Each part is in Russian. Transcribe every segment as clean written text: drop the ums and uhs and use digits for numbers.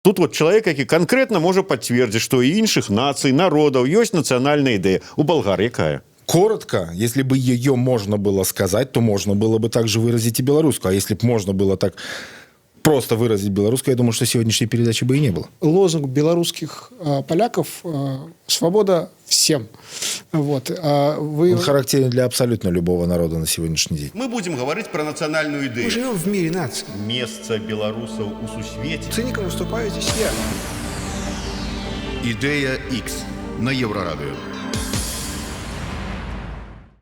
Тут вот человек, які конкретно может подтвердить, что и іншых наций, народов есть национальная идея. У болгар якая? Коротко, если бы ее можно было сказать, то можно было бы также выразить и белорусскую. А если бы можно было так просто выразить белорусскую, я думаю, что сегодняшней передачи бы и не было. Лозунг белорусских поляков «Свобода всем». Вот. Он характерен для абсолютно любого народа на сегодняшний день. Мы будем говорить про национальную идею. Мы живем в мире наций. Место белорусов у сусвете. Циником выступаю здесь я. Ідея X на Єврорадіо.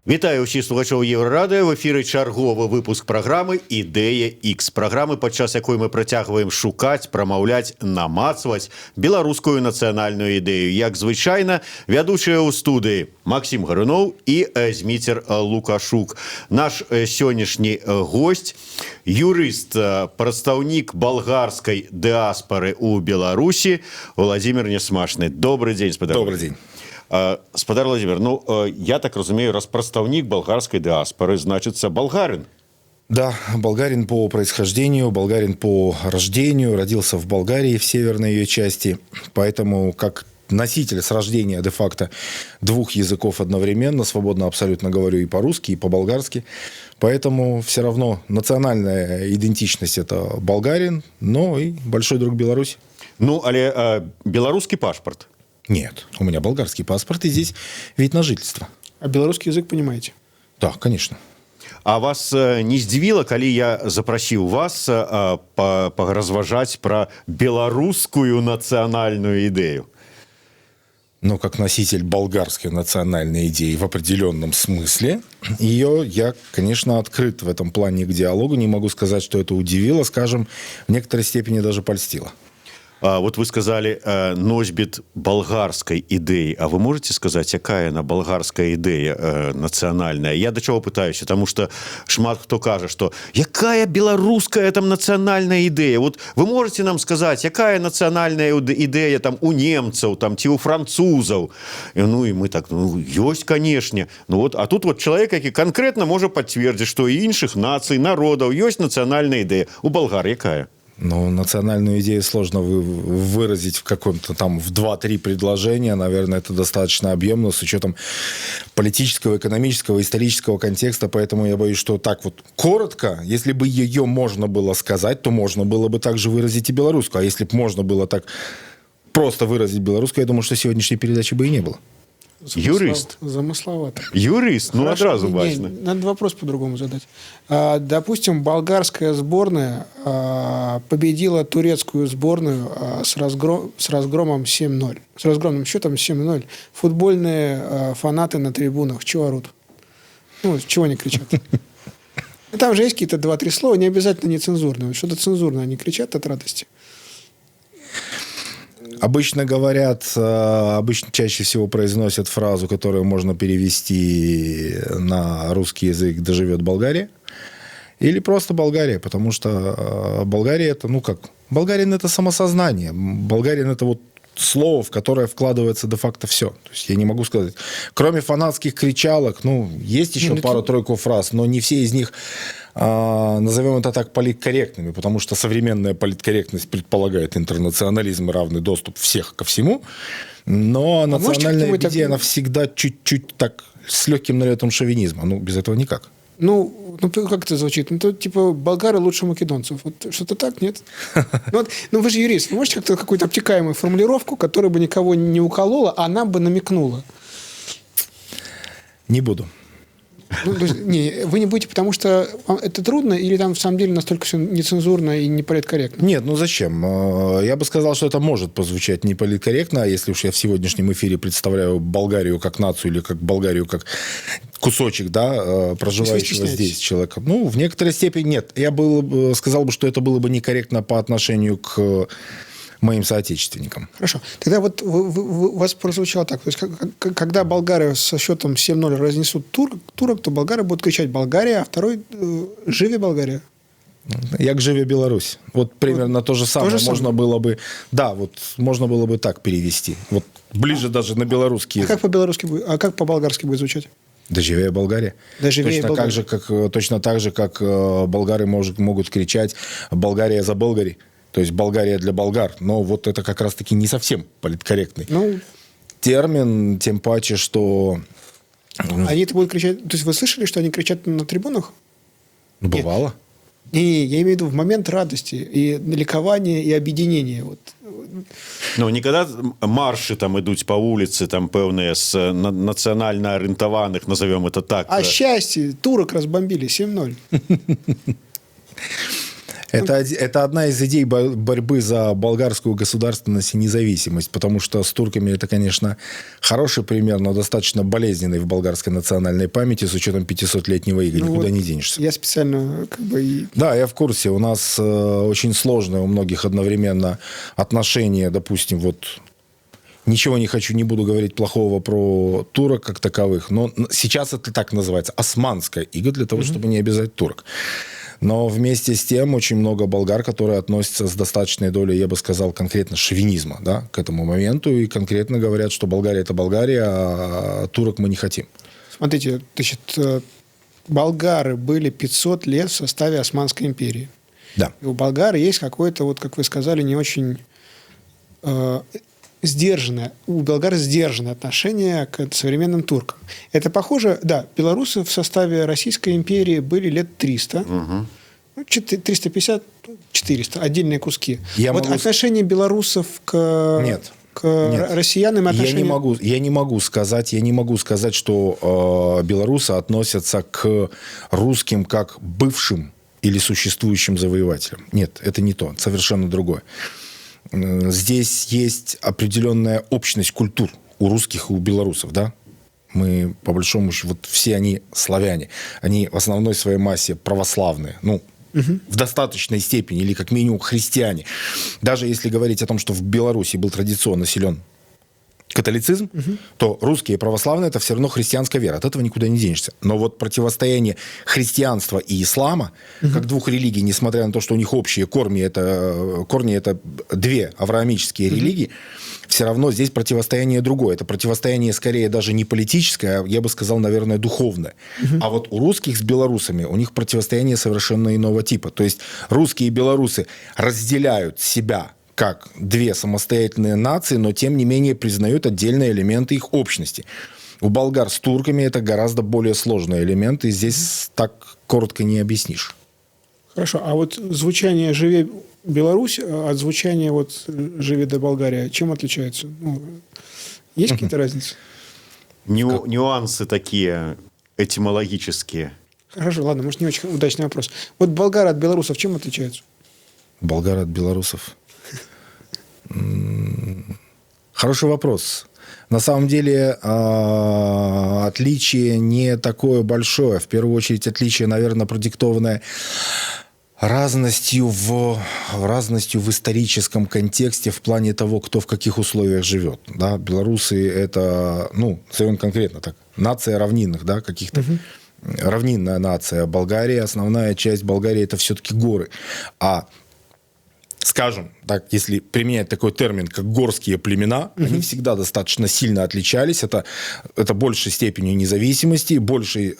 Вітаю ўсіх слухачоў Еўрарадыё. В эфіры чарговы выпуск праграмы «Ідэя X». Праграмы, падчас якой мы працягваем шукаць, прамаўляць, намацваць беларускую нацыянальную ідэю. Як звычайна, вядучыя ў студыі Максім Гаруноў і Зміцер Лукашук. Наш сённяшні госць, юрыст, прадстаўнік балгарскай дыаспары ў Беларусі Владимир Несмашны. Добрый день, спадар. Добрый день. Спадар Владимир, я так разумею, раз прадстаўнік балгарской диаспоры, значится болгарин. Да, болгарин по происхождению, болгарин по рождению, родился в Болгарии, в северной ее части, поэтому как носитель с рождения де-факто двух языков одновременно, свободно абсолютно говорю и по-русски, и по-болгарски, поэтому все равно национальная идентичность – это болгарин, но и большой друг Беларуси. Ну, але белорусский паспорт? Нет, у меня болгарский паспорт, и здесь вид на жительство. А белорусский язык понимаете? Да, конечно. А вас не здзівіла, калі я запрасіў вас поразважаць пра беларускую нацыянальную ідэю? Но как носитель болгарской национальной идеи в определенном смысле, я, конечно, открыт в этом плане к диалогу. Не могу сказать, что это удивило, скажем, в некоторой степени даже польстило. Вот вы сказали носьбіт болгарской идеи. А вы можете сказать, якая она болгарская идея национальная? Я до чего пытаюсь, потому что шмат кто кажет, что якая белорусская там национальная идея? Вот вы можете нам сказать, якая национальная идея там у немцев, там ті у французов? Ну и мы так, есть, конечно. Ну вот, а тут вот человек, який конкретно может подтвердить, что и іншых наций, народов есть национальная идея. У болгар якая? Ну, национальную идею сложно выразить в каком-то там в 2-3 предложения. Наверное, это достаточно объемно с учетом политического, экономического, исторического контекста. Поэтому я боюсь, что так вот коротко, если бы ее можно было сказать, то можно было бы также выразить и белорусскую. А если бы можно было так просто выразить белорусскую, я думаю, что сегодняшней передачи бы и не было. Юрист. Замысловато. Юрист, ну Хорошо, одразу важно. Надо вопрос по-другому задать. Допустим, болгарская сборная победила турецкую сборную с разгромом 7-0. С разгромным счетом 7-0. Футбольные фанаты на трибунах чего орут? Ну, чего они кричат? Там же есть какие-то 2-3 слова, не обязательно нецензурные. Что-то цензурное они кричат от радости. Обычно говорят, обычно чаще всего произносят фразу, которую можно перевести на русский язык «Да живет Болгария». Или просто Болгария, потому что Болгария это, болгарин это самосознание. Болгарин это вот слово, в которое вкладывается де-факто все. То есть я не могу сказать. Кроме фанатских кричалок, есть еще пару-тройку фраз, но не все из них, назовем это так, политкорректными, потому что современная политкорректность предполагает интернационализм и равный доступ всех ко всему. Но национальная идея, она всегда чуть-чуть так с легким налетом шовинизма. Без этого никак. Как это звучит? То, типа, болгары лучше македонцев. Вот что-то так, нет? Вы же юрист. Вы можете как-то какую-то обтекаемую формулировку, которая бы никого не уколола, а нам бы намекнула? Не буду. Вы не будете, потому что это трудно, или там в самом деле настолько все нецензурно и неполиткорректно? Нет, зачем? Я бы сказал, что это может позвучать неполиткорректно, а если уж я в сегодняшнем эфире представляю Болгарию как нацию или как Болгарию как кусочек, проживающего здесь человека. В некоторой степени нет. Я сказал бы, что это было бы некорректно по отношению к моим соотечественникам. Хорошо. Тогда вот у вас прозвучало так. То есть, когда болгары со счетом 7-0 разнесут турок, то болгары будут кричать «Болгария», а второй «Живи Болгария». Як живе Беларусь. Вот примерно то же самое. Можно было бы, можно было бы так перевести. Вот ближе даже на белорусский язык. А как по-белорусски будет? А как по-болгарски будет звучать? Да живее Болгария. Точно так же, как болгары могут кричать «Болгария за Болгари». То есть Болгария для болгар. Но вот это как раз-таки не совсем политкорректный термин, тем паче, что... Они это будут кричать... То есть вы слышали, что они кричат на трибунах? Бывало. Не, я имею в виду в момент радости и ликования и объединения. Вот. Ну, не когда марши там ідуть по вулиці, там певні з національно орієнтованих, назовем это так. А счастье, турок разбомбили 7-0. Это одна из идей борьбы за болгарскую государственность и независимость, потому что с турками это, конечно, хороший пример, но достаточно болезненный в болгарской национальной памяти с учетом 500-летнего ига. Никуда вот не денешься. Я специально Да, я в курсе. У нас очень сложное у многих одновременно отношение, допустим, вот... Ничего не буду говорить плохого про турок как таковых, но сейчас это так называется, османская ига, для того, чтобы не обязать турок. Но вместе с тем очень много болгар, которые относятся с достаточной долей, я бы сказал, конкретно шовинизма, да, к этому моменту, и конкретно говорят, что Болгария – это Болгария, а турок мы не хотим. Смотрите, значит, болгары были 500 лет в составе Османской империи. Да. И у болгар есть какое-то, вот, как вы сказали, не очень... у болгар сдержанное отношение к современным туркам. Это похоже, да, белорусы в составе Российской империи были лет 300, 350, 400, отдельные куски. Отношение белорусов к россиянам и отношения... Я не могу сказать, что белорусы относятся к русским как бывшим или существующим завоевателям. Нет, это не то, совершенно другое. Здесь есть определенная общность культур у русских и у белорусов, да? Мы, по большому счету, вот все они славяне. Они в основной своей массе православные. Ну, в достаточной степени, или как минимум христиане. Даже если говорить о том, что в Беларуси был традиционно силен католицизм, то русские и православные – это все равно христианская вера. От этого никуда не денешься. Но вот противостояние христианства и ислама, как двух религий, несмотря на то, что у них общие корни это две авраамические религии, все равно здесь противостояние другое. Это противостояние скорее даже не политическое, а, я бы сказал, наверное, духовное. А вот у русских с белорусами, у них противостояние совершенно иного типа. То есть русские и белорусы разделяют себя как две самостоятельные нации, но тем не менее признают отдельные элементы их общности. У болгар с турками это гораздо более сложные элементы, и здесь так коротко не объяснишь. Хорошо, а вот звучание «Живи Беларусь» от звучания вот «Живи до Болгария» чем отличается? Ну, есть какие-то разницы? Нюансы такие этимологические. Хорошо, ладно, может, не очень удачный вопрос. Вот болгары от белорусов чем отличаются? Болгары от белорусов? Хороший вопрос. На самом деле отличие не такое большое. В первую очередь отличие, наверное, продиктованное разностью в историческом контексте в плане того, кто в каких условиях живет. Да? Белорусы – это, назовем конкретно так, нация равнинных, да, каких-то. Равнинная нация. Болгария, основная часть Болгарии – это все-таки горы. Скажем, так, если применять такой термин, как горские племена, они всегда достаточно сильно отличались. Это большей степенью независимости, большей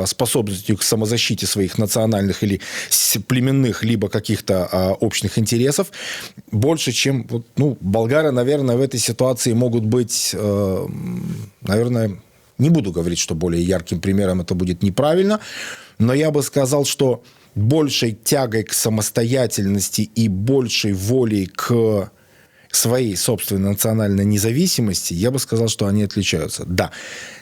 способностью к самозащите своих национальных или племенных, либо каких-то общих интересов. Больше, чем... болгары, наверное, в этой ситуации могут быть, наверное... Не буду говорить, что более ярким примером это будет неправильно, но я бы сказал, что большей тягой к самостоятельности и большей волей к своей собственной национальной независимости, я бы сказал, что они отличаются. Да,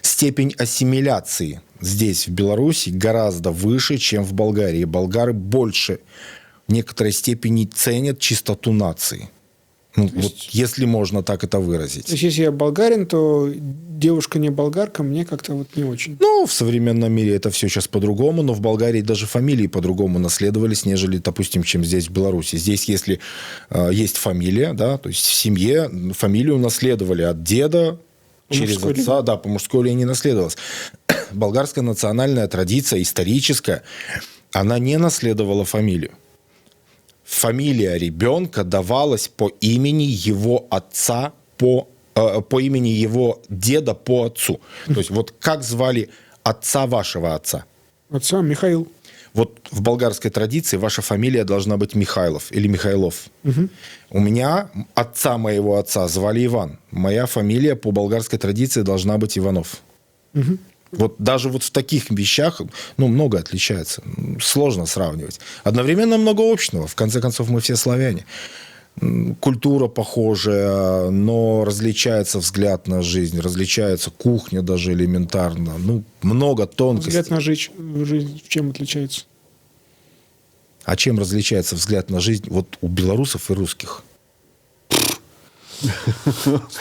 степень ассимиляции здесь, в Беларуси, гораздо выше, чем в Болгарии. Болгары больше в некоторой степени ценят чистоту нации. Если можно так это выразить. То есть, если я болгарин, то девушка не болгарка, мне как-то вот не очень. В современном мире это все сейчас по-другому, но в Болгарии даже фамилии по-другому наследовались, нежели, допустим, чем здесь, в Беларуси. Здесь, если есть фамилия, да, то есть в семье фамилию наследовали от деда через отца, да, по мужской линии наследовалась. Болгарская национальная традиция, историческая, она не наследовала фамилию. Фамилия ребенка давалась по имени его отца, по имени его деда по отцу. То есть вот как звали отца вашего отца? Отца Михаил. Вот в болгарской традиции ваша фамилия должна быть Михайлов или Михайлов. У меня отца моего отца звали Иван. Моя фамилия по болгарской традиции должна быть Иванов. Вот даже вот в таких вещах, ну, много отличается. Сложно сравнивать. Одновременно много общего. В конце концов, мы все славяне. Культура похожая, но различается взгляд на жизнь, различается кухня даже элементарно. Ну, много тонкостей. Взгляд на жизнь чем отличается? А чем различается взгляд на жизнь вот у белорусов и русских?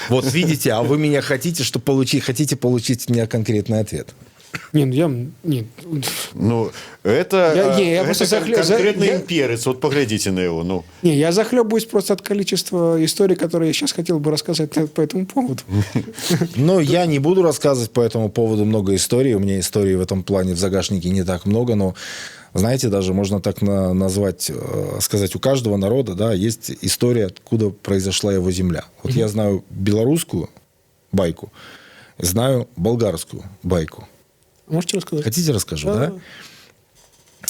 Вот видите, а вы меня хотите получить от меня конкретный ответ. Нет. Ну, это, я просто конкретный имперец. Вот поглядите на его. Ну. Не, я захлебываюсь просто от количества историй, которые я сейчас хотел бы рассказать по этому поводу. Но я не буду рассказывать по этому поводу много историй. У меня историй в этом плане в загашнике не так много, но знаете, даже можно так назвать, сказать, у каждого народа, да, есть история, откуда произошла его земля. Вот я знаю белорусскую байку, знаю болгарскую байку. Можете рассказать? Хотите, расскажу,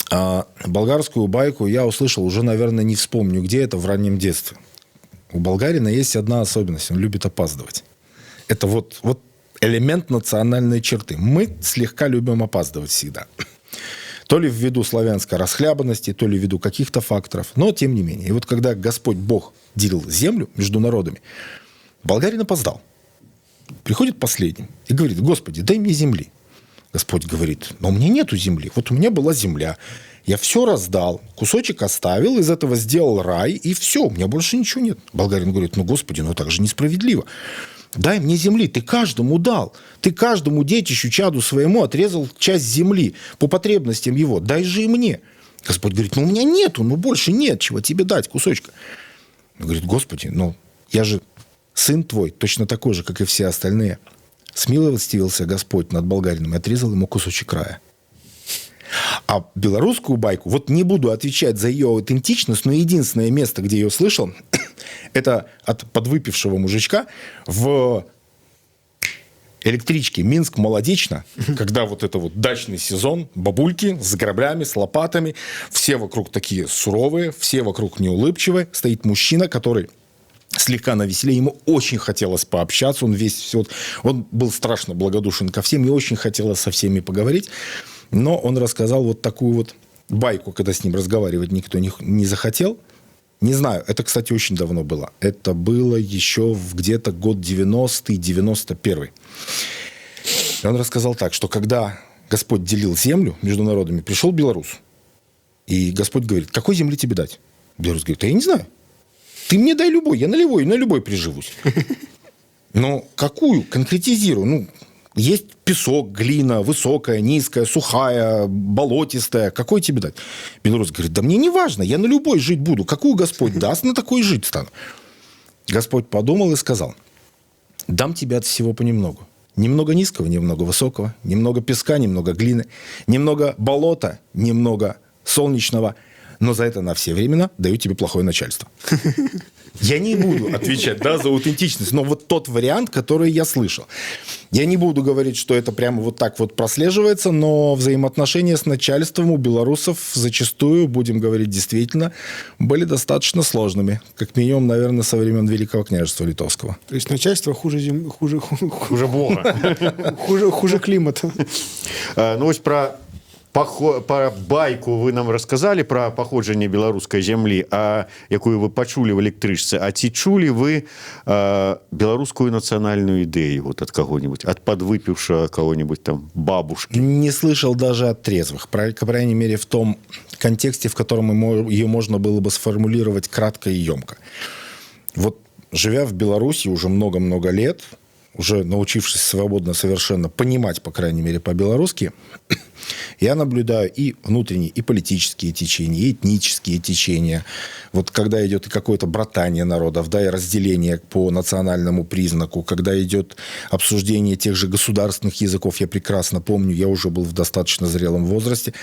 да? Болгарскую байку я услышал уже, наверное, не вспомню, где это, в раннем детстве. У болгарина есть одна особенность. Он любит опаздывать. Это вот элемент национальной черты. Мы слегка любим опаздывать всегда. То ли ввиду славянской расхлябанности, то ли ввиду каких-то факторов. Но, тем не менее. И вот когда Господь Бог делил землю между народами, болгарин опоздал. Приходит последним и говорит: Господи, дай мне земли. Господь говорит: но у меня нету земли. Вот у меня была земля. Я все раздал, кусочек оставил, из этого сделал рай, и все, у меня больше ничего нет. Болгарин говорит: ну, Господи, ну так же несправедливо. Дай мне земли, ты каждому дал. Ты каждому детищу, чаду своему отрезал часть земли по потребностям его. Дай же и мне. Господь говорит: ну, у меня нету, ну, больше нет, чего тебе дать кусочка. Он говорит: Господи, ну, я же сын твой, точно такой же, как и все остальные. Смилостивился Господь над болгарином и отрезал ему кусочек рая. А белорусскую байку, вот не буду отвечать за ее аутентичность, но единственное место, где ее слышал, это от подвыпившего мужичка в электричке Минск-Молодечно, когда вот это вот дачный сезон, бабульки с граблями, с лопатами, все вокруг такие суровые, все вокруг неулыбчивые, стоит мужчина, который слегка навеселее, ему очень хотелось пообщаться, он был страшно благодушен ко всем, и очень хотелось со всеми поговорить, но он рассказал вот такую вот байку, когда с ним разговаривать никто не захотел. Не знаю, это, кстати, очень давно было. Это было еще где-то год 90-й, 91-й. И он рассказал так, что когда Господь делил землю между народами, пришел белорус, и Господь говорит: какой земли тебе дать? Белорус говорит: я не знаю. Ты мне дай любой, я на любой приживусь. Но какую? Конкретизирую. Ну, есть песок, глина, высокая, низкая, сухая, болотистая. Какой тебе дать? Белорус говорит: да мне не важно, я на любой жить буду. Какую Господь даст, на такой жить стану. Господь подумал и сказал: дам тебе от всего понемногу. Немного низкого, немного высокого, немного песка, немного глины, немного болота, немного солнечного. Но за это на все времена даю тебе плохое начальство. Я не буду отвечать, да, за аутентичность, но вот тот вариант, который я слышал. Я не буду говорить, что это прямо вот так вот прослеживается, но взаимоотношения с начальством у белорусов зачастую, будем говорить действительно, были достаточно сложными. Как минимум, наверное, со времен Великого княжества Литовского. То есть начальство хуже Бога. хуже климата. Ну, ось про байку вы нам рассказали про паходжанне беларускай зямлі, якую вы пачулі в электрычцы. А ці чулі вы беларускую нацыянальную ідэю вот от кого-нибудь, от подвыпившего кого-нибудь там бабушки? Не слышал даже от трезвых. По крайней мере, в том контексте, в котором ее можно было бы сформулировать кратко и емко. Вот живя в Беларуси уже много-много лет, уже научившись свободно совершенно понимать, по крайней мере, по-белорусски, я наблюдаю и внутренние, и политические течения, и этнические течения. Вот когда идет и какое-то братание народов, да, и разделение по национальному признаку, когда идет обсуждение тех же государственных языков, я прекрасно помню, я уже был в достаточно зрелом возрасте,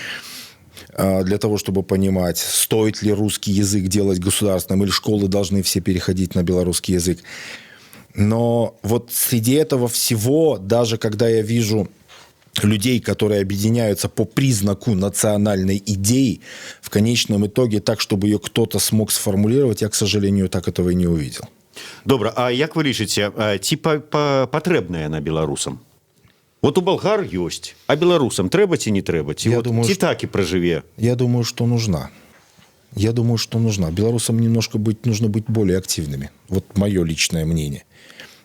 для того, чтобы понимать, стоит ли русский язык делать государственным, или школы должны все переходить на белорусский язык. Но вот среди этого всего, даже когда я вижу людей, которые объединяются по признаку национальной идеи, в конечном итоге так, чтобы ее кто-то смог сформулировать, я, к сожалению, так этого и не увидел. Добра, а як вы лічыце, ці патрэбная яна беларусам? Вот у болгар ёсць, а беларусам трэба ці не трэба? Ці, Я вот, думаю, ці что- так і пражыве? Я думаю, что нужна. Я думаю, что нужна. Белорусам немножко нужно быть более активными. Вот мое личное мнение.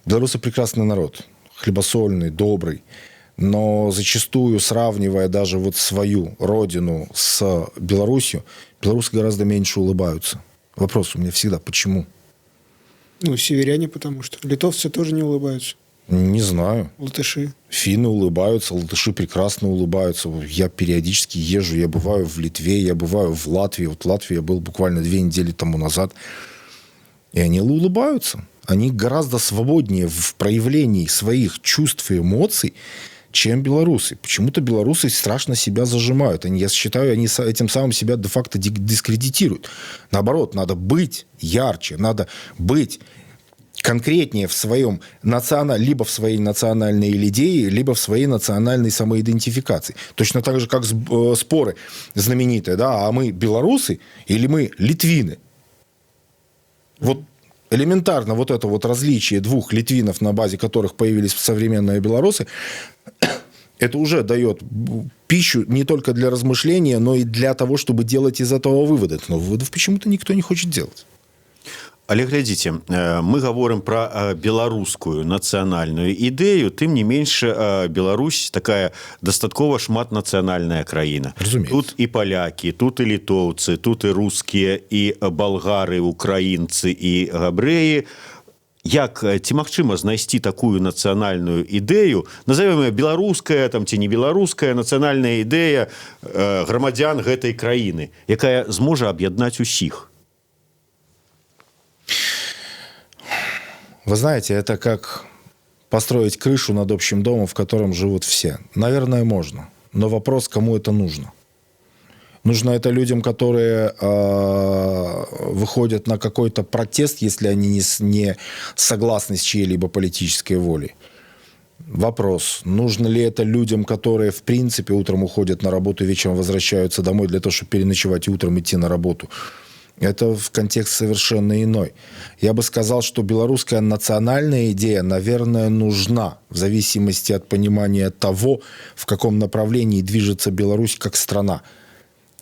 Белорусы прекрасный народ. Хлебосольный, добрый. Но зачастую, сравнивая даже вот свою родину с Беларусью, белорусы гораздо меньше улыбаются. Вопрос у меня всегда, почему? Ну, северяне, потому что. Литовцы тоже не улыбаются. Не знаю. Латыши. Финны улыбаются, латыши прекрасно улыбаются. Я периодически езжу, я бываю в Литве, я бываю в Латвии. Вот в Латвии я был буквально 2 недели тому назад. И они улыбаются. Они гораздо свободнее в проявлении своих чувств и эмоций, чем белорусы. Почему-то белорусы страшно себя зажимают. Я считаю, они этим самым себя де-факто дискредитируют. Наоборот, надо быть ярче, надо быть конкретнее в своем либо в своей национальной идее, либо в своей национальной самоидентификации. Точно так же, как споры знаменитые, да, а мы белорусы или мы литвины? Вот элементарно вот это вот различие двух литвинов, на базе которых появились современные белорусы, это уже дает пищу не только для размышления, но и для того, чтобы делать из этого выводы. Но выводов почему-то никто не хочет делать. Але глядзіце, мы гаворым пра беларускую нацыянальную ідэю, тым не менш Беларусь такая дастаткова шматнацыянальная краіна. Разумеется. Тут і палякі, тут і літоўцы, тут і рускія, і болгары, украінцы і габрэі. Як ці магчыма знайсці такую нацыянальную ідэю, назовем ее беларуская там ці не беларуская нацыянальная ідэя грамадзян гэтай краіны, якая зможа аб'яднаць усіх? Вы знаете, это как построить крышу над общим домом, в котором живут все. Наверное, можно. Но вопрос, кому это нужно. Нужно это людям, которые выходят на какой-то протест, если они не согласны с чьей-либо политической волей. Вопрос, нужно ли это людям, которые, в принципе, утром уходят на работу, вечером возвращаются домой для того, чтобы переночевать и утром идти на работу. Это в контекст совершенно иной. Я бы сказал, что белорусская национальная идея, наверное, нужна в зависимости от понимания того, в каком направлении движется Беларусь как страна.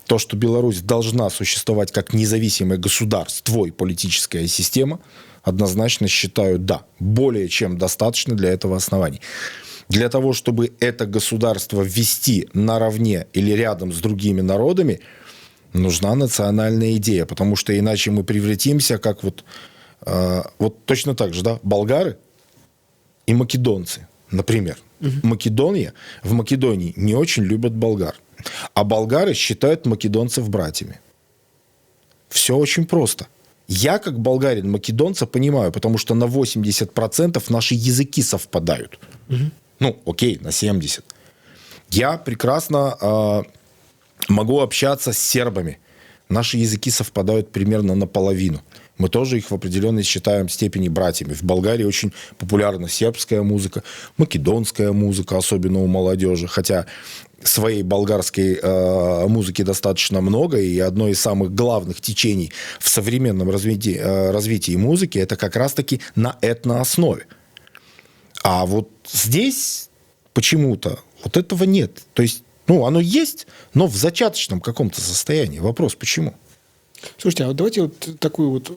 То, что Беларусь должна существовать как независимое государство и политическая система, однозначно считаю, да, более чем достаточно для этого оснований. Для того, чтобы это государство ввести наравне или рядом с другими народами, нужна национальная идея, потому что иначе мы превратимся как вот точно так же, да, болгары и македонцы, например. В Македонии не очень любят болгар, а болгары считают македонцев братьями. Все очень просто. Я, как болгарин македонца, понимаю, потому что на 80% наши языки совпадают. Ну, окей, на 70%. Я прекрасно могу общаться с сербами. Наши языки совпадают примерно наполовину. Мы тоже их в определенной считаем степени братьями. В Болгарии очень популярна сербская музыка, македонская музыка, особенно у молодежи. Хотя своей болгарской музыки достаточно много, и одно из самых главных течений в современном развитии музыки это как раз-таки на этнооснове. А вот здесь почему-то вот этого нет. То есть, оно есть, но в зачаточном каком-то состоянии. Вопрос, почему? Слушайте, а вот давайте вот такой вот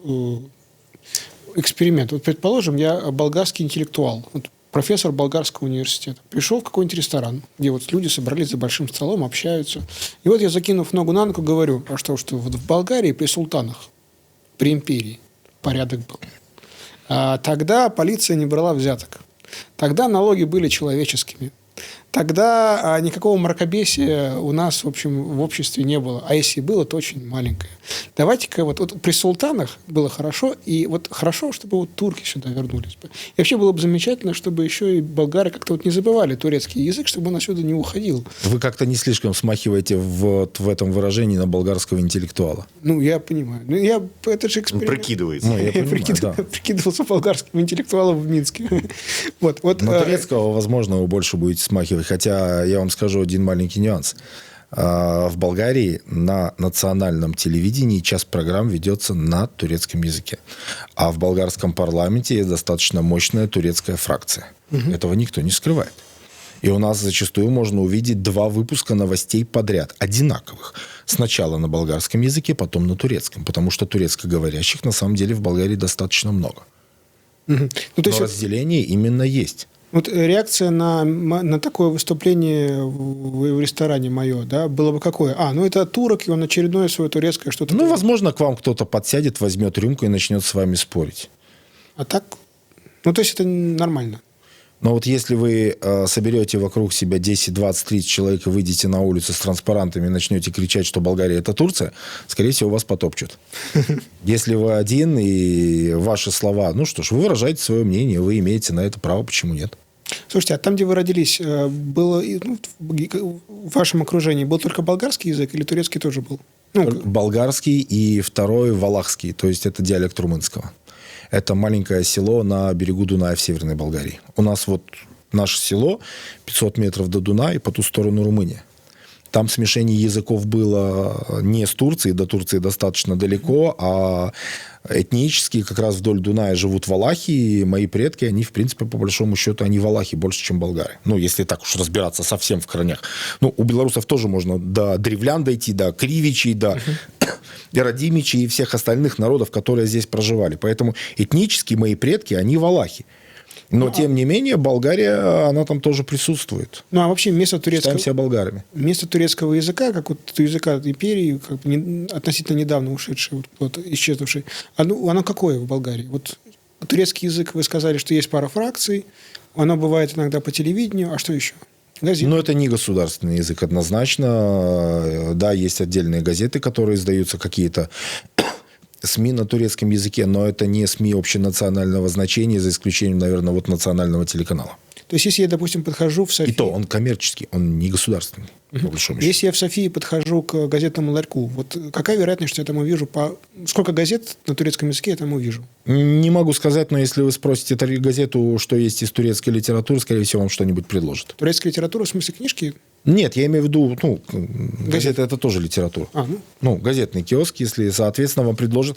эксперимент. Вот, предположим, я болгарский интеллектуал, вот профессор болгарского университета. Пришел в какой-нибудь ресторан, где вот люди собрались за большим столом, общаются. И вот я, закинув ногу на ногу, говорю, что вот в Болгарии при султанах, при империи порядок был. А тогда полиция не брала взяток. Тогда налоги были человеческими. Тогда никакого мракобесия у нас, в общем, в обществе не было. А если и было, то очень маленькое. Давайте-ка вот при султанах было хорошо, и вот хорошо, чтобы вот турки сюда вернулись бы. И вообще было бы замечательно, чтобы еще и болгары как-то вот не забывали турецкий язык, чтобы он отсюда не уходил. Вы как-то не слишком смахиваете в этом выражении на болгарского интеллектуала. Я понимаю. Это же эксперимент. Прикидывается. Я понимаю, прикидывался болгарским интеллектуалом в Минске. На турецкого, возможно, вы больше будете смахивать одинаковый, хотя я вам скажу один маленький нюанс. В Болгарии на национальном телевидении час программ ведется на турецком языке. А в болгарском парламенте есть достаточно мощная турецкая фракция. Этого никто не скрывает. И у нас зачастую можно увидеть 2 выпуска новостей подряд, одинаковых. Сначала на болгарском языке, потом на турецком. Потому что турецкоговорящих на самом деле в Болгарии достаточно много. Ну, то Но есть разделение именно есть. вот реакция на такое выступление в ресторане мое, да, было бы какое? Ну это турок, и он очередное свое турецкое что-то... Ну, возможно, к вам кто-то подсядет, возьмет рюмку и начнет с вами спорить. А так? Ну, то есть это нормально. Но вот если вы соберете вокруг себя 10, 20, 30 человек и выйдете на улицу с транспарантами и начнете кричать, что Болгария – это Турция, скорее всего, вас потопчут. Если вы один, и ваши слова, ну что ж, вы выражаете свое мнение, вы имеете на это право, почему нет? Слушайте, а там, где вы родились, было, в вашем окружении был только болгарский язык или турецкий тоже был? Болгарский и второй – валахский, то есть это диалект румынского. Это маленькое село на берегу Дуная в Северной Болгарии. У нас вот наше село, 500 метров до Дуная, и по ту сторону Румыния. Там смешение языков было не с Турцией, до Турции достаточно далеко, а этнически как раз вдоль Дуная живут валахи, и мои предки, они, в принципе, по большому счету, они валахи больше, чем болгары. Ну, если так уж разбираться совсем в корнях. Ну, у белорусов тоже можно до древлян дойти, до кривичей, до радимичей и всех остальных народов, которые здесь проживали. Поэтому этнически мои предки, они валахи. Но, тем не менее, Болгария, она там тоже присутствует. Ну, а вообще место Считаем себя болгарами. Место турецкого языка, как вот языка империи, как бы относительно недавно ушедший, вот, исчезнувший, оно какое в Болгарии? Вот турецкий язык, вы сказали, что есть пара фракций, оно бывает иногда по телевидению, а что еще? Газеты? Но это не государственный язык однозначно. Да, есть отдельные газеты, которые издаются, какие-то СМИ на турецком языке, но это не СМИ общенационального значения, за исключением, наверное, вот национального телеканала. То есть, если я, допустим, подхожу в Софию... И то он коммерческий, он не государственный, по большому счету. Если я в Софии подхожу к газетному ларьку, вот какая вероятность, что я там увижу... Сколько газет на турецком языке я там увижу? Не могу сказать, но если вы спросите газету, что есть из турецкой литературы, скорее всего, вам что-нибудь предложат. Турецкая литература, в смысле книжки? Нет, я имею в виду, газеты это тоже литература. Газетный киоск, если, соответственно, вам предложат,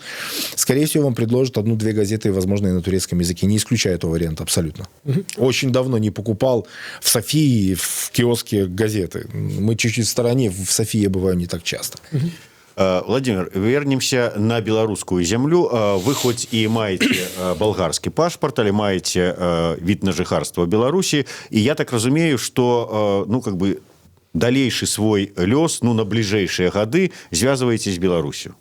скорее всего, вам предложат 1-2 газеты, возможно, и на турецком языке. Не исключаю этого варианта абсолютно. Очень давно не покупал в Софии, в киоске газеты. Мы чуть-чуть в стороне, в Софии я бываю не так часто. Владимир, вернемся на беларускую зямлю. Вы хоть і маеце балгарскі пашпарт, але маеце від на жыхарства ў Беларусі, і я так разумею, што далейшы свой лёс на бліжэйшыя гады звязваеце з Беларусью.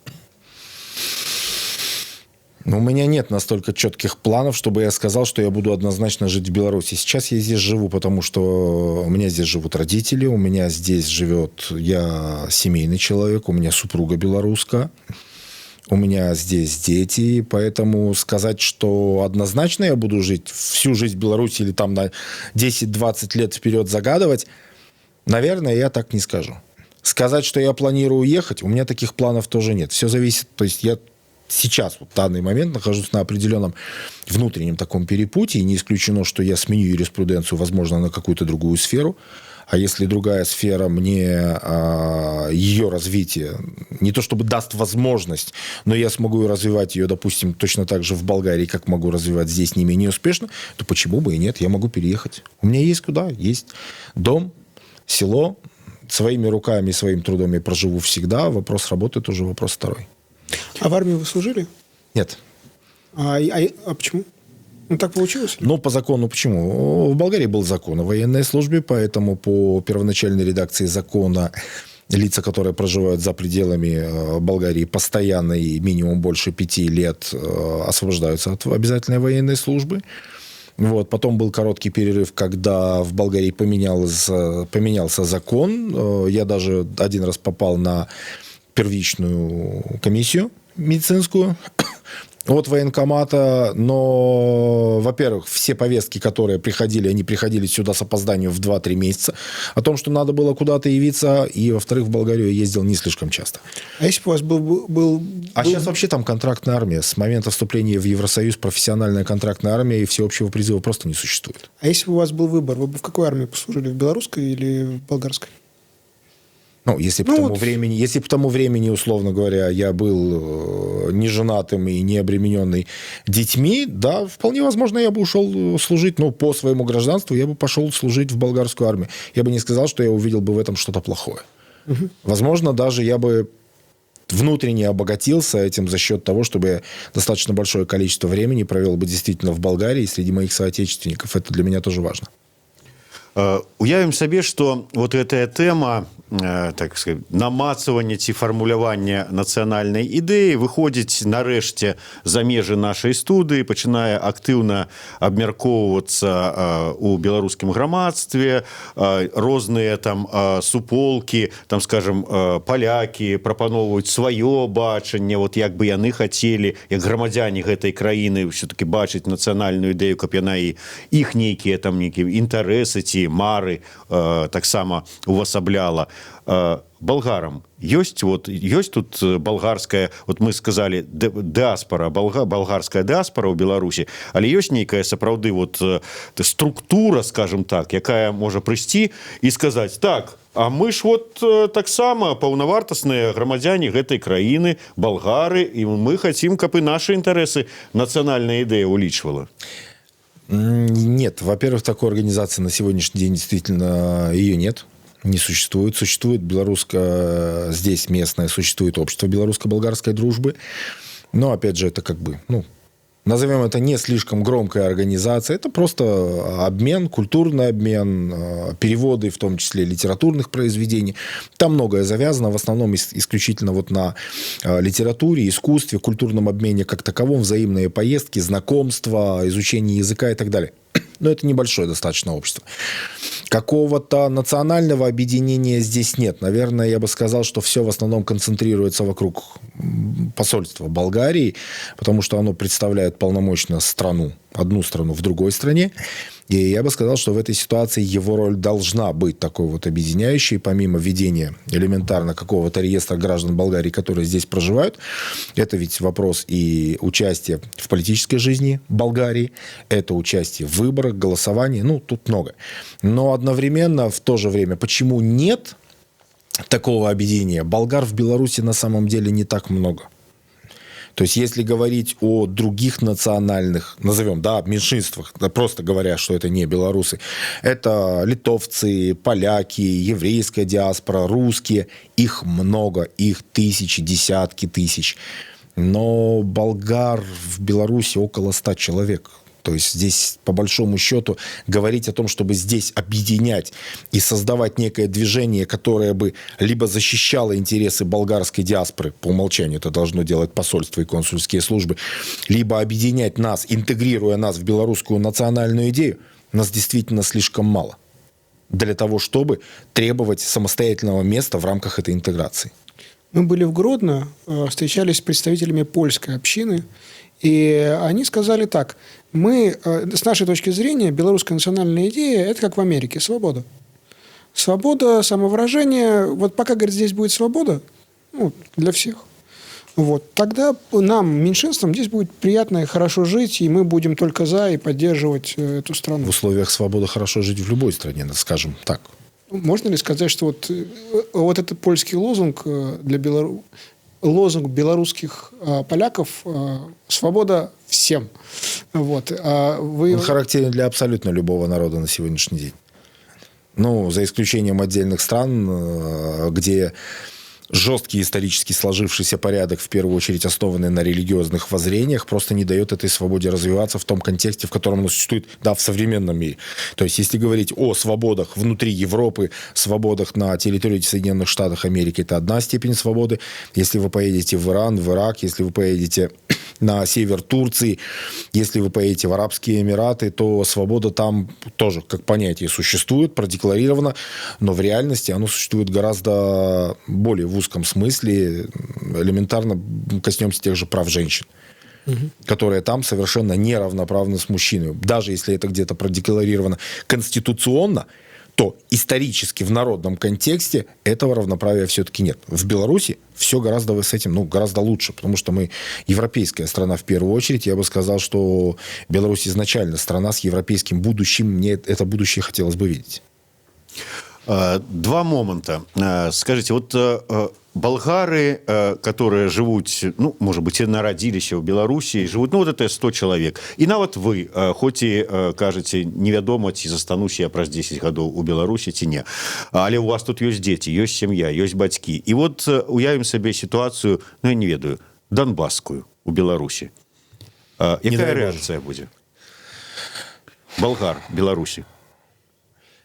У меня нет настолько четких планов, чтобы я сказал, что я буду однозначно жить в Беларуси. Сейчас я здесь живу, потому что у меня здесь живут родители, у меня здесь живет, я семейный человек, у меня супруга белоруска, у меня здесь дети, поэтому сказать, что однозначно я буду жить всю жизнь в Беларуси или там на 10-20 лет вперед загадывать, наверное, я так не скажу. Сказать, что я планирую уехать, у меня таких планов тоже нет. Все зависит, то есть я сейчас, в данный момент, нахожусь на определенном внутреннем таком перепутье, и не исключено, что я сменю юриспруденцию, возможно, на какую-то другую сферу. А если другая сфера мне ее развитие не то чтобы даст возможность, но я смогу развивать ее, допустим, точно так же в Болгарии, как могу развивать здесь не менее успешно, то почему бы и нет, я могу переехать. У меня есть куда? Есть дом, село. Своими руками, своим трудом я проживу всегда. Вопрос работы тоже вопрос второй. А в армии вы служили? Нет. А почему? Так получилось? По закону почему? В Болгарии был закон о военной службе, поэтому по первоначальной редакции закона лица, которые проживают за пределами Болгарии постоянно и минимум больше 5 лет, освобождаются от обязательной военной службы. Потом был короткий перерыв, когда в Болгарии поменялся закон. Я даже один раз попал на первичную комиссию медицинскую. от военкомата, но, во-первых, все повестки, которые приходили, они приходили сюда с опозданием в 2-3 месяца, о том, что надо было куда-то явиться, и, во-вторых, в Болгарию я ездил не слишком часто. А если бы у вас был... А сейчас вообще там контрактная армия. С момента вступления в Евросоюз профессиональная контрактная армия и всеобщего призыва просто не существует. А если бы у вас был выбор, вы бы в какой армии послужили? В белорусской или в болгарской? Ну, если бы к тому времени, условно говоря, я был не женатым и не обремененный детьми, да, вполне возможно, я бы ушел служить, ну, по своему гражданству, я бы пошел служить в болгарскую армию. Я бы не сказал, что я увидел бы в этом что-то плохое. Угу. Возможно, даже я бы внутренне обогатился этим за счет того, чтобы я достаточно большое количество времени провел бы действительно в Болгарии среди моих соотечественников. Это для меня тоже важно. Уявім сабе, што вот гэтая тэма, так сказать, намацавання ці фармулявання нацыянальнай ідэі выходзіць нарэшце за межы нашай студыі, пачынае актыўна абмяркоўвацца у беларускім грамадстве, розныя там суполкі, там, скажем, палякі прапаноўваюць сваё бачанне, вот як бы яны хацелі, як грамадзяне гэтай краіны ўсё-таки бачыць нацыянальную ідэю, каб яна і іх нейкія там нейкія інтарэсы ці мары таксама увасабляла. Болгарам ёсць тут болгарская, вот мы сказали, дыаспора, болгарская дыаспора ў Беларусі, але ёсць нейкая сапраўды вот структура, скажем так, якая можа прыйсці і сказаць: так, а мы ж вот таксама паўнавартасныя грамадзяне гэтай краіны, болгары, і мы хацім, каб і нашы інтарэсы нацыянальная ідэя улічвала. Нет, во-первых, такой организации на сегодняшний день действительно ее нет, не существует. Существует здесь местное, существует общество белорусско-болгарской дружбы, но, опять же, это как бы, назовем это не слишком громкая организация, это просто обмен, культурный обмен, переводы, в том числе литературных произведений. Там многое завязано, в основном исключительно вот на литературе, искусстве, культурном обмене как таковом, взаимные поездки, знакомства, изучение языка и так далее. Но это небольшое достаточно общество. Какого-то национального объединения здесь нет. Наверное, я бы сказал, что все в основном концентрируется вокруг посольства Болгарии, потому что оно представляет полномочно страну, одну страну в другой стране. И я бы сказал, что в этой ситуации его роль должна быть такой вот объединяющей, помимо введения элементарно какого-то реестра граждан Болгарии, которые здесь проживают. Это ведь вопрос и участия в политической жизни Болгарии, это участие в выборах, голосовании, тут много. Но одновременно, в то же время, почему нет такого объединения? Болгар в Беларуси на самом деле не так много. То есть, если говорить о других национальных, назовем, меньшинствах, просто говоря, что это не белорусы, это литовцы, поляки, еврейская диаспора, русские, их много, их тысячи, десятки тысяч. Но болгар в Беларуси около 100 человек. То есть здесь, по большому счету, говорить о том, чтобы здесь объединять и создавать некое движение, которое бы либо защищало интересы болгарской диаспоры, по умолчанию это должно делать посольство и консульские службы, либо объединять нас, интегрируя нас в белорусскую национальную идею, нас действительно слишком мало для того, чтобы требовать самостоятельного места в рамках этой интеграции. Мы были в Гродно, встречались с представителями польской общины, и они сказали так: мы, с нашей точки зрения, белорусская национальная идея – это как в Америке, свобода. Свобода самовыражения. Вот пока, говорит, здесь будет свобода, для всех, тогда нам, меньшинствам, здесь будет приятно и хорошо жить, и мы будем только за и поддерживать эту страну. В условиях свободы хорошо жить в любой стране, скажем так. Можно ли сказать, что вот этот польский лозунг лозунг белорусских поляков «Свобода всем». Он характерен для абсолютно любого народа на сегодняшний день. За исключением отдельных стран, где жесткий исторически сложившийся порядок, в первую очередь основанный на религиозных воззрениях, просто не дает этой свободе развиваться в том контексте, в котором она существует, в современном мире. То есть, если говорить о свободах внутри Европы, свободах на территории Соединенных Штатов Америки, это одна степень свободы. Если вы поедете в Иран, в Ирак, если вы поедете на север Турции, если вы поедете в Арабские Эмираты, то свобода там тоже как понятие существует, продекларировано, но в реальности оно существует гораздо более в узком смысле. Элементарно коснемся тех же прав женщин. которые там совершенно неравноправны с мужчиной. Даже если это где-то продекларировано конституционно, то исторически в народном контексте этого равноправия все-таки нет. В Беларуси все гораздо с этим, гораздо лучше, потому что мы европейская страна в первую очередь. Я бы сказал, что Беларусь изначально страна с европейским будущим. Мне это будущее хотелось бы видеть. Два момента. Скажите, вот болгары, которые живут, может быть, и народились в Беларуси, живут, вот это 100 человек. И нават вы, хоть и кажете, невядома, ці застанусь я праз 10 гадоў у Беларусі, ці не. Але у вас тут ёсць дзеці, ёсць сям'я, ёсць бацькі. І вот уявім сабе сітуацыю, я не ведаю, донбасскую у Беларусі. Якая рэакцыя будзе? Болгар, Беларусі.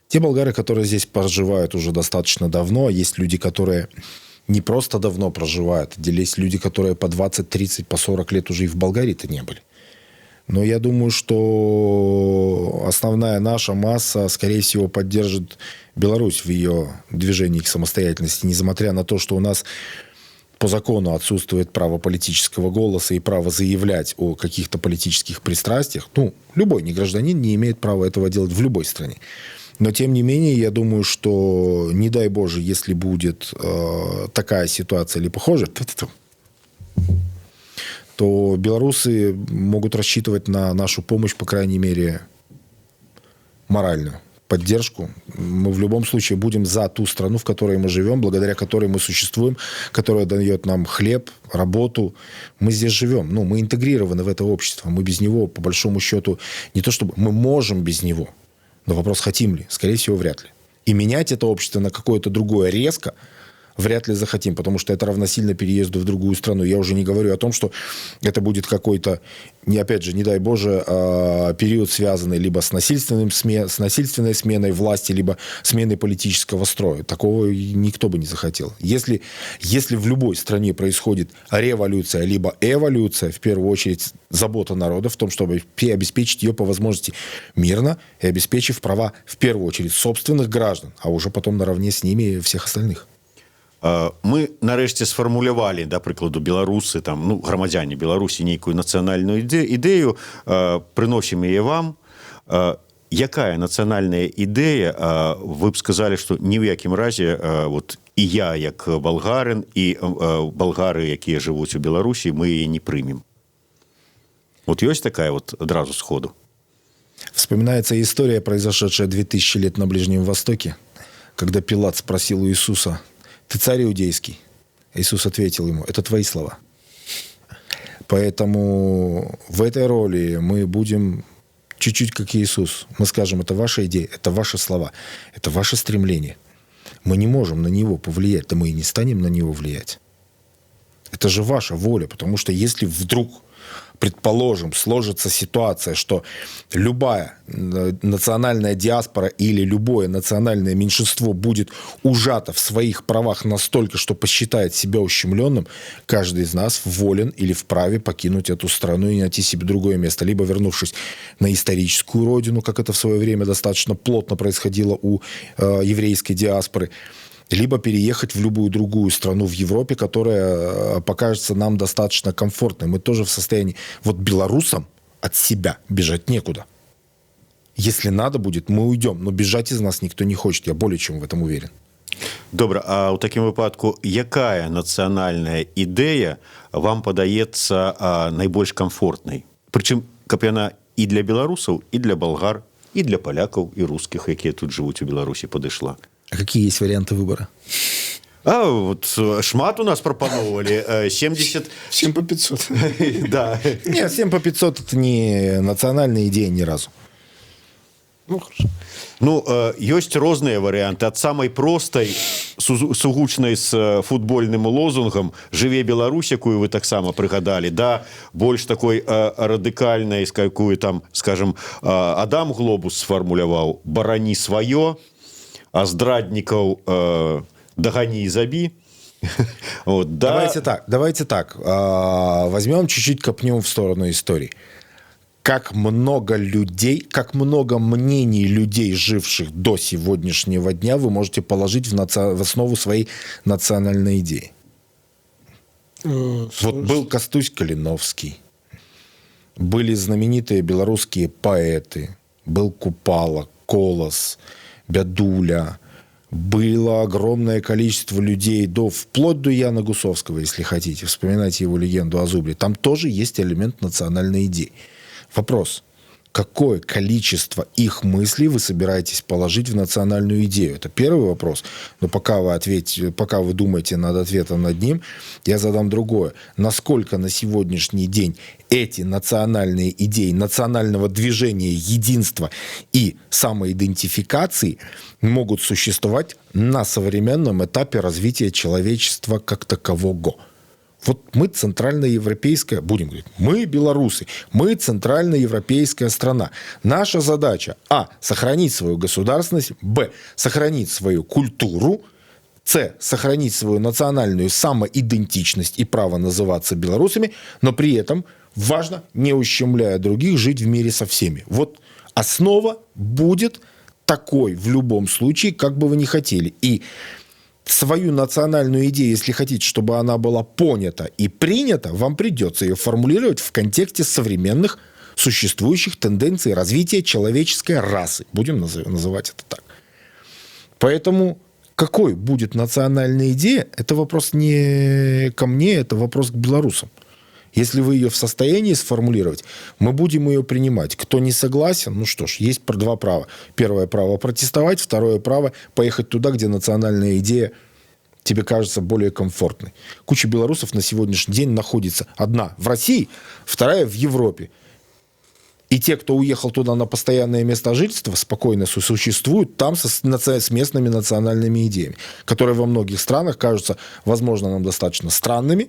Те болгары, которые здесь проживают уже достаточно давно, есть люди, которые не просто давно проживают, есть люди, которые по 20, 30, по 40 лет уже и в Болгарии-то не были. Но я думаю, что основная наша масса, скорее всего, поддержит Беларусь в ее движении к самостоятельности, несмотря на то, что у нас по закону отсутствует право политического голоса и право заявлять о каких-то политических пристрастиях. Любой негражданин не имеет права этого делать в любой стране. Но, тем не менее, я думаю, что, не дай Боже, если будет такая ситуация или похожая, то белорусы могут рассчитывать на нашу помощь, по крайней мере, моральную поддержку. Мы в любом случае будем за ту страну, в которой мы живем, благодаря которой мы существуем, которая дает нам хлеб, работу. Мы здесь живем. Мы интегрированы в это общество. Мы без него, по большому счету, не то чтобы мы можем без него, но вопрос, хотим ли? Скорее всего, вряд ли. И менять это общество на какое-то другое резко вряд ли захотим, потому что это равносильно переезду в другую страну. Я уже не говорю о том, что это будет какой-то, опять же, не дай Боже, период, связанный либо с насильственной сменой власти, либо сменой политического строя. Такого никто бы не захотел. Если в любой стране происходит революция, либо эволюция, в первую очередь забота народа в том, чтобы обеспечить ее по возможности мирно и обеспечив права, в первую очередь, собственных граждан, а уже потом наравне с ними всех остальных. Мы нарэшце сфармулявалі, да прыкладу, беларусы, грамадзяне Беларусі нейкую нацыянальную ідэю, прыносім яе вам. Якая нацыянальная ідэя, вы б сказалі, што ні ў якім разе і я, як балгарин, і болгары, якія жывуць у Беларусі, мы яе не прымем? Ёсць такая адразу сходу? Вспоминается история, произошедшая 2000 лет на Ближнем Востоке, когда Пилат спросил у Иисуса: «Ты царь иудейский?» Иисус ответил ему: «Это твои слова». Поэтому в этой роли мы будем чуть-чуть как Иисус. Мы скажем: это ваша идея, это ваши слова, это ваше стремление. Мы не можем на него повлиять, да мы и не станем на него влиять. Это же ваша воля, потому что если вдруг, предположим, сложится ситуация, что любая национальная диаспора или любое национальное меньшинство будет ужато в своих правах настолько, что посчитает себя ущемленным, каждый из нас волен или вправе покинуть эту страну и найти себе другое место. Либо вернувшись на историческую родину, как это в свое время достаточно плотно происходило у еврейской диаспоры, либо переехать в любую другую страну в Европе, которая покажется нам достаточно комфортной. Мы тоже в состоянии... белорусам от себя бежать некуда. Если надо будет, мы уйдем. Но бежать из нас никто не хочет. Я более чем в этом уверен. Добра, а ў такім выпадку, якая нацыянальная ідэя вам падаецца найбольш камфортнай? Прычым, каб яна і для беларусаў, і для болгар, і для палякаў, і рускіх, якія тут жывуць у Беларусі, падышла? А какие есть варианты выбора? Шмат у нас пропановывали. 70... Всем по 500. Да. Нет, всем по 500 это не национальная идея ни разу. Хорошо. Ёсць розныя варыянты. Ад самай простай, сугучнай з футбольным лозунгам «Жыве Беларусь», якую вы таксама прыгадалі, да больш такой радыкальнай, якую там, скажем, Адам Глобус сфармуляваў: «Барані сваё, а здрадников догони и заби». Давайте так. Возьмем чуть-чуть, копнем в сторону истории. Как много людей, как много мнений людей, живших до сегодняшнего дня, вы можете положить в основу своей национальной идеи. Был Костусь Калиновский. были знаменитые белорусские поэты. Был Купала, Колос, Бядуля. Было огромное количество людей, вплоть до Яна Гусовского, если хотите. Вспоминайте его легенду о Зубре. Там тоже есть элемент национальной идеи. Вопрос. Какое количество их мыслей вы собираетесь положить в национальную идею? Это первый вопрос. Но пока вы думаете над ответом над ним, я задам другое. Насколько на сегодняшний день эти национальные идеи национального движения, единства и самоидентификации могут существовать на современном этапе развития человечества как такового? Вот мы центральноевропейская, будем говорить, мы белорусы, мы центральноевропейская страна. Наша задача, сохранить свою государственность, сохранить свою культуру, сохранить свою национальную самоидентичность и право называться белорусами, но при этом важно, не ущемляя других, жить в мире со всеми. Вот основа будет такой в любом случае, как бы вы ни хотели. И свою национальную идею, если хотите, чтобы она была понята и принята, вам придется ее формулировать в контексте современных существующих тенденций развития человеческой расы. Будем называть это так. Поэтому какой будет национальная идея, это вопрос не ко мне, это вопрос к белорусам. Если вы ее в состоянии сформулировать, мы будем ее принимать. Кто не согласен, ну что ж, есть два права. Первое право протестовать, второе право поехать туда, где национальная идея тебе кажется более комфортной. Куча белорусов на сегодняшний день находится. Одна в России, вторая в Европе. И те, кто уехал туда на постоянное место жительства, спокойно существуют там с местными национальными идеями, которые во многих странах кажутся, возможно, нам достаточно странными,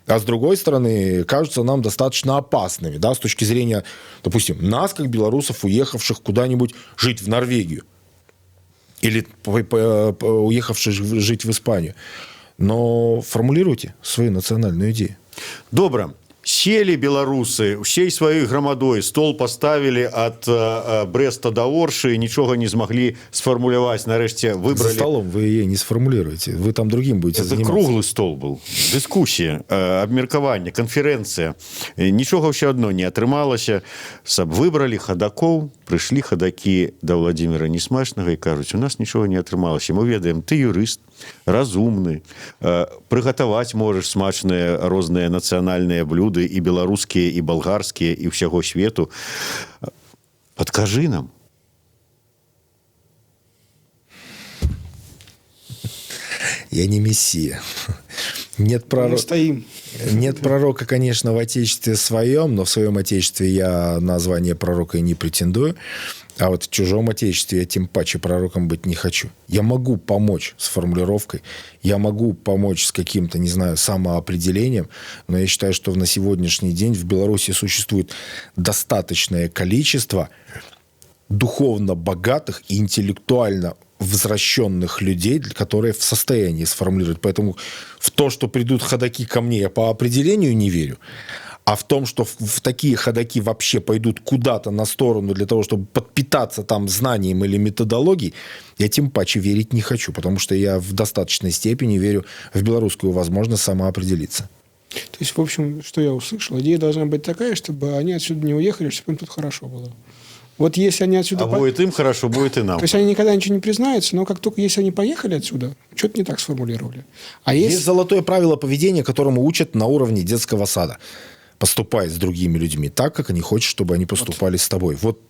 а с другой стороны, кажутся нам достаточно опасными, да, с точки зрения, допустим, нас, как белорусов, уехавших куда-нибудь жить в Норвегию или уехавших жить в Испанию. Но формулируйте свою национальную идею. Добра. Сели беларусы ўсей сваёй грамадой, стол поставілі ад Брэста да Оршы, нічога не змаглі сфармуляваць, нарэшце выбралі. За столом вы ее не сформулируете, вы там другим будете Это заниматься. круглый стол был, дискуссия, абмеркаванне, конференция, нічога ўсё адно не атрымалася. Выбралі хадакоў, прыйшлі хадакі да Владимира Несмачнага і кажуць, у нас нічога не атрымалася, мы ведаем, ты юрыст, разумны, прыгатаваць можаш смачныя розныя нацыянальныя блюды, і беларускія, і балгарскія, і ўсяго свету. Падкажы нам. Я не мессия. Нет пророка, конечно, в отечестве своем, но в своем отечестве я на звание пророка и не претендую. А вот в чужом отечестве я тем паче пророком быть не хочу. Я могу помочь с формулировкой, я могу помочь с каким-то, не знаю, самоопределением, но я считаю, что на сегодняшний день в Беларуси существует достаточное количество духовно богатых и интеллектуально возвращенных людей, которые в состоянии сформулировать. Поэтому в то, что придут ходаки ко мне, я по определению не верю. А в том, что в такие ходаки вообще пойдут куда-то на сторону для того, чтобы подпитаться там знанием или методологией, я тем паче верить не хочу, потому что я в достаточной степени верю в белорусскую возможность самоопределиться. То есть, в общем, что я услышал, идея должна быть такая, чтобы они отсюда не уехали, чтобы им тут хорошо было. Вот если они отсюда... Будет им хорошо, будет и нам. То есть они никогда ничего не признаются, но как только если они поехали отсюда, что-то не так сформулировали. А Есть золотое правило поведения, которому учат на уровне детского сада. Поступай с другими людьми так, как они хотят, чтобы они поступали с тобой. Вот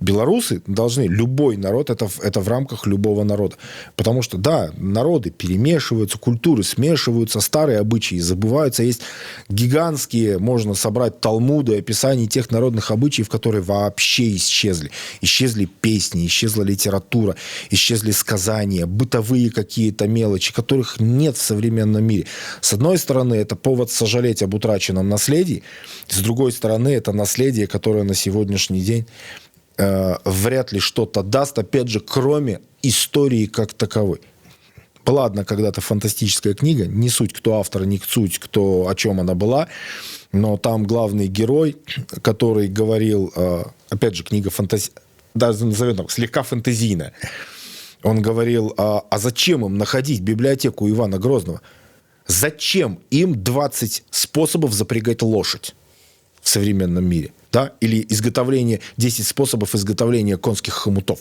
белорусы должны, любой народ, это в рамках любого народа. Потому что, да, народы перемешиваются, культуры смешиваются, старые обычаи забываются. Есть гигантские, можно собрать талмуды, описания тех народных обычаев, которые вообще исчезли. Исчезли песни, исчезла литература, исчезли сказания, бытовые какие-то мелочи, которых нет в современном мире. С одной стороны, это повод сожалеть об утраченном наследии. С другой стороны, это наследие, которое на сегодняшний день вряд ли что-то даст, опять же, кроме истории как таковой. Была одна когда-то фантастическая книга, не суть, кто автор, не суть, кто, о чем она была, но там главный герой, который говорил, опять же, книга даже назовем так, слегка фантазийная, он говорил, а зачем им находить библиотеку Ивана Грозного? Зачем им 20 способов запрягать лошадь в современном мире? да, или 10 способов изготовления конских хомутов.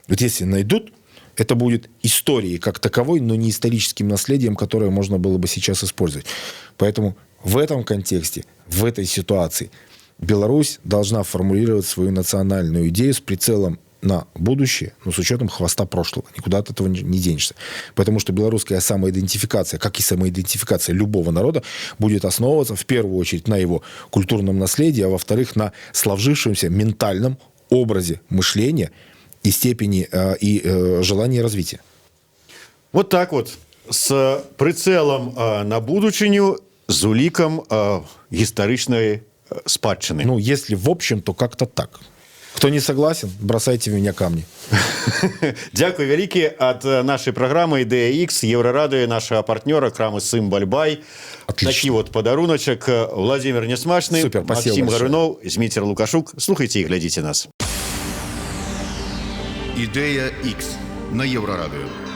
Вот если найдут, это будет историей как таковой, но не историческим наследием, которое можно было бы сейчас использовать. Поэтому в этом контексте, в этой ситуации Беларусь должна формулировать свою национальную идею с прицелом на будущее, но с учетом хвоста прошлого. Никуда от этого не денешься. Потому что белорусская самоидентификация, как и самоидентификация любого народа, будет основываться в первую очередь на его культурном наследии, а во-вторых, на сложившемся ментальном образе мышления и степени и желании развития. Вот так вот, с прицелом на будучыню, з улікам гістарычнай спадчыны. Ну, если в общем, то как-то так. Кто не согласен, бросайте в меня камни. Дякую вялікі. Ад нашай праграмы Ідэя X, Еўрарадыё, нашага партнёра крамы Сым-Бальбай. Такі вот падаруначак. Владимир Нясмачны, Супер, спасибо Максим большое. Гарунов, Зміцер Лукашук. Слухайте і глядзіце нас. Ідэя X на Еўрарадыё.